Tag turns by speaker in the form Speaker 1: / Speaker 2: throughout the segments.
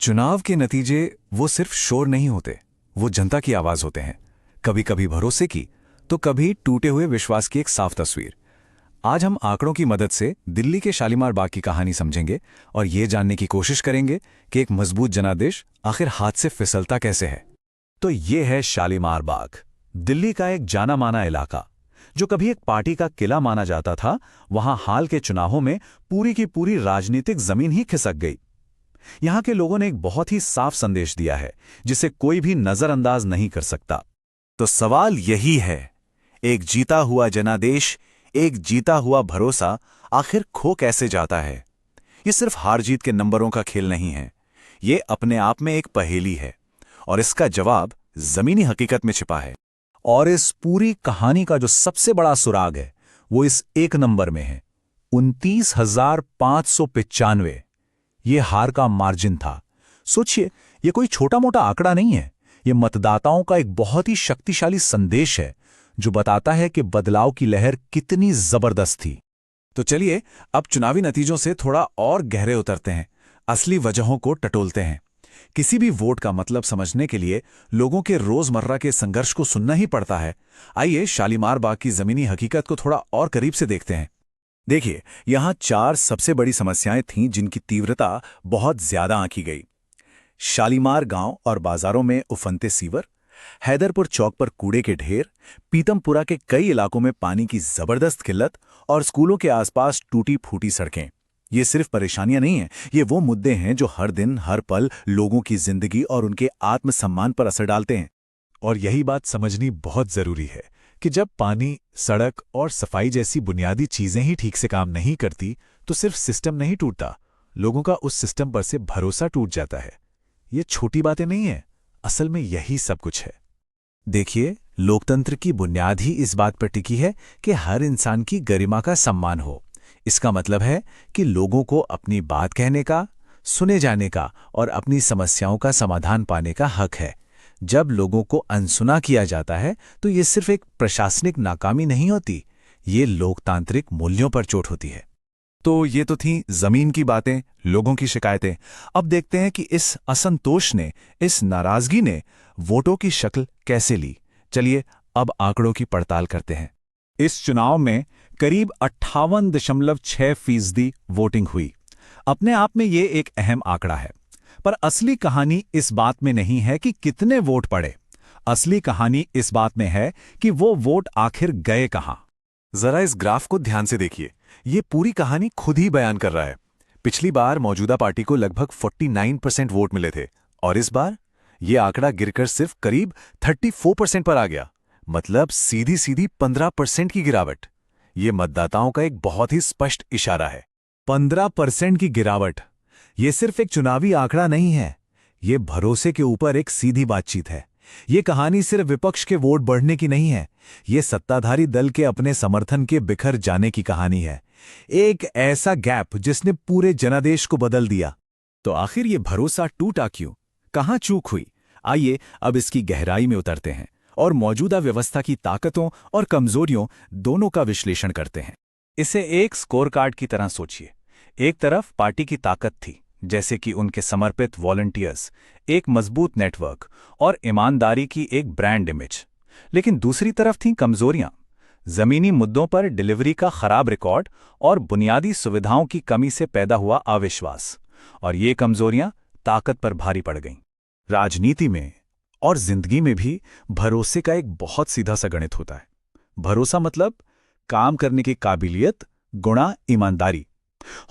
Speaker 1: चुनाव के नतीजे वो सिर्फ शोर नहीं होते, वो जनता की आवाज होते हैं। कभी कभी भरोसे की, तो कभी टूटे हुए विश्वास की एक साफ तस्वीर। आज हम आंकड़ों की मदद से दिल्ली के शालीमार बाग की कहानी समझेंगे और ये जानने की कोशिश करेंगे कि एक मजबूत जनादेश आखिर हाथ से फिसलता कैसे है। तो ये है शालीमार बाग, दिल्ली का एक जाना माना इलाका, जो कभी एक पार्टी का किला माना जाता था। वहां हाल के चुनावों में पूरी की पूरी राजनीतिक जमीन ही खिसक गई। यहां के लोगों ने एक बहुत ही साफ संदेश दिया है, जिसे कोई भी नजरअंदाज नहीं कर सकता। तो सवाल यही है, एक जीता हुआ जनादेश, एक जीता हुआ भरोसा आखिर खो कैसे जाता है? ये सिर्फ हार जीत के नंबरों का खेल नहीं है, ये अपने आप में एक पहेली है, और इसका जवाब जमीनी हकीकत में छिपा है। और इस पूरी कहानी का जो सबसे बड़ा सुराग है, वो इस एक नंबर में है, 29,595। ये हार का मार्जिन था। सोचिए, ये कोई छोटा मोटा आंकड़ा नहीं है, ये मतदाताओं का एक बहुत ही शक्तिशाली संदेश है, जो बताता है कि बदलाव की लहर कितनी जबरदस्त थी। तो चलिए अब चुनावी नतीजों से थोड़ा और गहरे उतरते हैं, असली वजहों को टटोलते हैं। किसी भी वोट का मतलब समझने के लिए लोगों के रोजमर्रा के संघर्ष को सुनना ही पड़ता है। आइए शालीमार बाग की जमीनी हकीकत को थोड़ा और करीब से देखते हैं। देखिए, यहां 4 सबसे बड़ी समस्याएं थीं जिनकी तीव्रता बहुत ज्यादा आंकी गई। शालीमार गांव और बाजारों में उफनते सीवर, हैदरपुर चौक पर कूड़े के ढेर, पीतमपुरा के कई इलाकों में पानी की जबरदस्त किल्लत और स्कूलों के आसपास टूटी फूटी सड़कें। ये सिर्फ परेशानियां नहीं हैं, ये वो मुद्दे हैं जो हर दिन हर पल लोगों की जिंदगी और उनके आत्मसम्मान पर असर डालते हैं। और यही बात समझनी बहुत जरूरी है कि जब पानी, सड़क और सफाई जैसी बुनियादी चीजें ही ठीक से काम नहीं करती, तो सिर्फ सिस्टम नहीं टूटता, लोगों का उस सिस्टम पर से भरोसा टूट जाता है। ये छोटी बातें नहीं है, असल में यही सब कुछ है। देखिए, लोकतंत्र की बुनियाद ही इस बात पर टिकी है कि हर इंसान की गरिमा का सम्मान हो। इसका मतलब है कि लोगों को अपनी बात कहने का, सुने जाने का और अपनी समस्याओं का समाधान पाने का हक है। जब लोगों को अनसुना किया जाता है, तो ये सिर्फ एक प्रशासनिक नाकामी नहीं होती, ये लोकतांत्रिक मूल्यों पर चोट होती है। तो ये तो थी जमीन की बातें, लोगों की शिकायतें। अब देखते हैं कि इस असंतोष ने, इस नाराजगी ने वोटों की शक्ल कैसे ली। चलिए अब आंकड़ों की पड़ताल करते हैं। इस चुनाव में करीब 58.6% वोटिंग हुई। अपने आप में ये एक अहम आंकड़ा है, पर असली कहानी इस बात में नहीं है कि कितने वोट पड़े। असली कहानी इस बात में है कि वो वोट आखिर गए कहां। जरा इस ग्राफ को ध्यान से देखिए, ये पूरी कहानी खुद ही बयान कर रहा है। पिछली बार मौजूदा पार्टी को लगभग 49% वोट मिले थे, और इस बार ये आंकड़ा गिरकर सिर्फ करीब 34% पर आ गया। मतलब सीधी सीधी 15% की गिरावट। ये मतदाताओं का एक बहुत ही स्पष्ट इशारा है। 15% की गिरावट, ये सिर्फ एक चुनावी आंकड़ा नहीं है, ये भरोसे के ऊपर एक सीधी बातचीत है। ये कहानी सिर्फ विपक्ष के वोट बढ़ने की नहीं है, ये सत्ताधारी दल के अपने समर्थन के बिखर जाने की कहानी है। एक ऐसा गैप जिसने पूरे जनादेश को बदल दिया। तो आखिर ये भरोसा टूटा क्यों? कहां चूक हुई? आइए अब इसकी गहराई में उतरते हैं और मौजूदा व्यवस्था की ताकतों और कमजोरियों दोनों का विश्लेषण करते हैं। इसे एक स्कोर कार्ड की तरह सोचिए। एक तरफ पार्टी की ताकत थी, जैसे कि उनके समर्पित वॉलंटियर्स, एक मजबूत नेटवर्क और ईमानदारी की एक ब्रांड इमेज। लेकिन दूसरी तरफ थीं कमजोरियां, जमीनी मुद्दों पर डिलीवरी का खराब रिकॉर्ड और बुनियादी सुविधाओं की कमी से पैदा हुआ अविश्वास। और ये कमजोरियां ताकत पर भारी पड़ गईं। राजनीति में और जिंदगी में भी भरोसे का एक बहुत सीधा सा गणित होता है। भरोसा मतलब काम करने की काबिलियत गुणा ईमानदारी।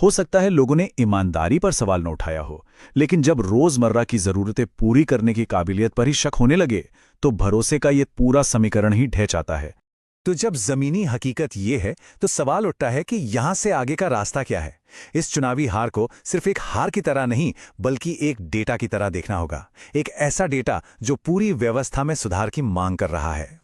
Speaker 1: हो सकता है लोगों ने ईमानदारी पर सवाल न उठाया हो, लेकिन जब रोजमर्रा की जरूरतें पूरी करने की काबिलियत पर ही शक होने लगे, तो भरोसे का ये पूरा समीकरण ही ढह जाता है। तो जब जमीनी हकीकत ये है, तो सवाल उठता है कि यहां से आगे का रास्ता क्या है। इस चुनावी हार को सिर्फ एक हार की तरह नहीं, बल्कि एक डेटा की तरह देखना होगा। एक ऐसा डेटा जो पूरी व्यवस्था में सुधार की मांग कर रहा है।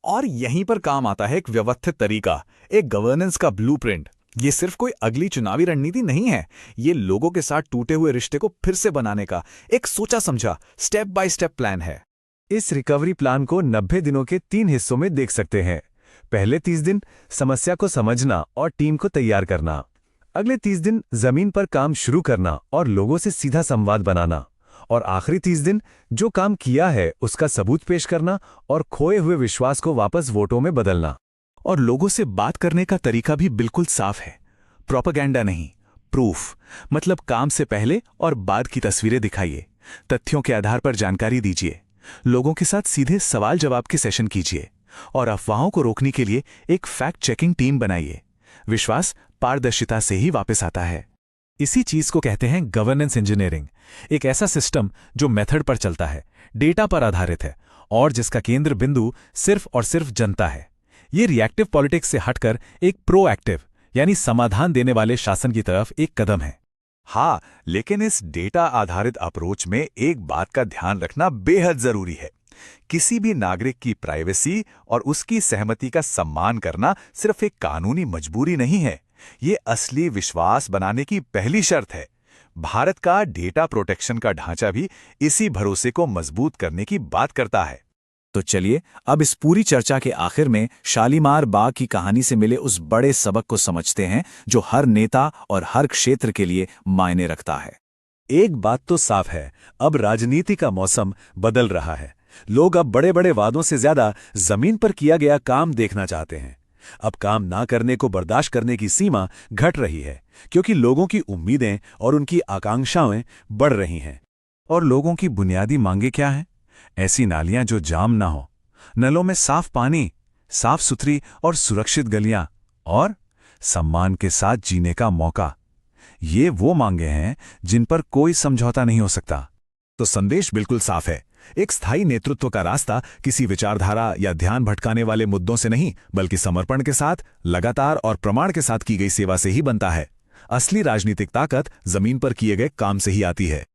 Speaker 1: और यहीं पर काम आता है एक व्यवस्थित तरीका, एक गवर्नेंस का ब्लूप्रिंट। ये सिर्फ कोई अगली चुनावी रणनीति नहीं है, ये लोगों के साथ टूटे हुए रिश्ते को फिर से बनाने का एक सोचा समझा स्टेप बाय स्टेप प्लान है। इस रिकवरी प्लान को 90 दिनों के 3 हिस्सों में देख सकते हैं। पहले 30 दिन समस्या को समझना और टीम को तैयार करना। अगले 30 दिन जमीन पर काम शुरू करना और लोगों से सीधा संवाद बनाना। और आखिरी 30 दिन जो काम किया है उसका सबूत पेश करना और खोए हुए विश्वास को वापस वोटों में बदलना।
Speaker 2: और लोगों से बात करने का तरीका भी बिल्कुल साफ है। प्रोपेगेंडा नहीं, प्रूफ। मतलब काम से पहले और बाद की तस्वीरें दिखाइए, तथ्यों के आधार पर जानकारी दीजिए, लोगों के साथ सीधे सवाल जवाब के सेशन कीजिए और अफवाहों को रोकने के लिए एक फैक्ट चेकिंग टीम बनाइए। विश्वास पारदर्शिता से ही वापस आता है।
Speaker 1: इसी चीज को कहते हैं गवर्नेंस इंजीनियरिंग, एक ऐसा सिस्टम जो मेथड पर चलता है, डेटा पर आधारित है और जिसका केंद्र बिंदु सिर्फ और सिर्फ जनता है। ये रिएक्टिव पॉलिटिक्स से हटकर एक प्रोएक्टिव यानी समाधान देने वाले शासन की तरफ एक कदम है।
Speaker 3: हाँ, लेकिन इस डेटा आधारित अप्रोच में एक बात का ध्यान रखना बेहद जरूरी है। किसी भी नागरिक की प्राइवेसी और उसकी सहमति का सम्मान करना सिर्फ एक कानूनी मजबूरी नहीं है, ये असली विश्वास बनाने की पहली शर्त है। भारत का डेटा प्रोटेक्शन का ढांचा भी इसी भरोसे को मजबूत करने की बात करता है।
Speaker 2: तो चलिए अब इस पूरी चर्चा के आखिर में शालीमार बाग की कहानी से मिले उस बड़े सबक को समझते हैं जो हर नेता और हर क्षेत्र के लिए मायने रखता है।
Speaker 1: एक बात तो साफ है, अब राजनीति का मौसम बदल रहा है। लोग अब बड़े बड़े वादों से ज्यादा जमीन पर किया गया काम देखना चाहते हैं। अब काम ना करने को बर्दाश्त करने की सीमा घट रही है, क्योंकि लोगों की उम्मीदें और उनकी आकांक्षाएं बढ़ रही हैं। और लोगों की बुनियादी मांगे क्या हैं? ऐसी नालियां जो जाम ना हो, नलों में साफ पानी, साफ सुथरी और सुरक्षित गलियां और सम्मान के साथ जीने का मौका। ये वो मांगे हैं जिन पर कोई समझौता नहीं हो सकता। तो संदेश बिल्कुल साफ है, एक स्थायी नेतृत्व का रास्ता किसी विचारधारा या ध्यान भटकाने वाले मुद्दों से नहीं, बल्कि समर्पण के साथ, लगातार और प्रमाण के साथ की गई सेवा से ही बनता है। असली राजनीतिक ताकत जमीन पर किए गए काम से ही आती है।